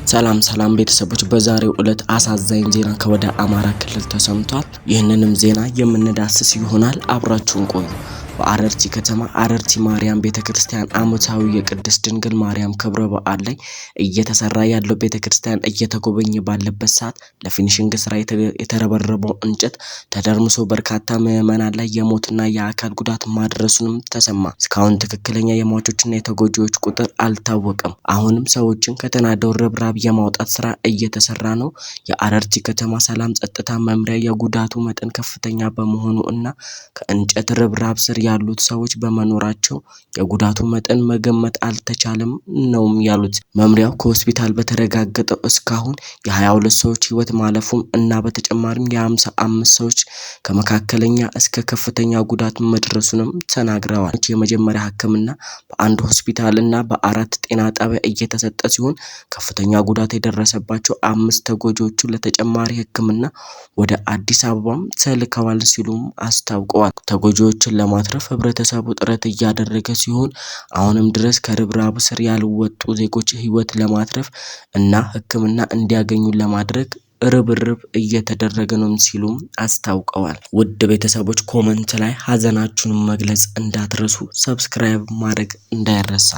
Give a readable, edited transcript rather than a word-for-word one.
ሰላም ቤተሰቦች በዛሬው ዕለት አሳዛኝ ዜና ከወደ አማራ ክልል ተሰምቷል። ይህንንም ዜና የምንዳስስ ይሆናል። አብራችሁን ቆዩ። በአረርቲ ከተማ አረርቲ ማርያም ቤተክርስቲያን ዓመታዊ የቅድስት ድንግል ማርያም ክብረ በዓል ላይ እየተሰራ ያለው ቤተክርስቲያን እየተጎበኘ ባለበት ሰዓት ለፊኒሽንግ ስራ የተረበረበው እንጨት ተደርምሶ በርካታ ምዕመናን ላይ የሞትና የአካል ጉዳት ማድረሱንም ተሰማ። እስካሁን ትክክለኛ የሟቾችና የተጎጂዎች ቁጥር አልታወቀም። አሁንም ሰዎችን ከተናደው ርብራብ የማውጣት ስራ እየተሰራ ነው። የአረርቲ ከተማ ሰላም ጸጥታ መምሪያ የጉዳቱ መጠን ከፍተኛ በመሆኑ እና ከእንጨት ርብራብ ስር ያሉት ሰዎች በመኖራቸው የጉዳቱ መጠን መገመት አልተቻለም ነው ያሉት። መምሪያው ከሆስፒታል በተረጋገጠው እስካሁን የ22 ሰዎች ህይወት ማለፉም እና በተጨማሪም የ55 ሰዎች ከመካከለኛ እስከ ከፍተኛ ጉዳት መድረሱንም ተናግረዋል። የመጀመሪያ ህክምና በአንድ ሆስፒታል እና በአራት ጤና ጣቢያ እየተሰጠ ሲሆን ከፍተኛ ጉዳት የደረሰባቸው 5 ተጎጂዎቹ ለተጨማሪ ህክምና ወደ አዲስ አበባም ተልከዋል ሲሉም አስታውቀዋል። ተጎጂዎችን ለማትረፍ ህብረተሰቡ ጥረት እያደረገ ሲሆን አሁንም ድረስ ከርብራቡ ስር ያልወጡ ዜጎች ህይወት ለማትረፍ እና ህክምና እንዲያገኙ ለማድረግ ርብርብ እየተደረገ ነው ሲሉም አስታውቀዋል። ውድ ቤተሰቦች ኮመንት ላይ ሀዘናችሁን መግለጽ እንዳትረሱ፣ ሰብስክራይብ ማድረግ እንዳይረሳ።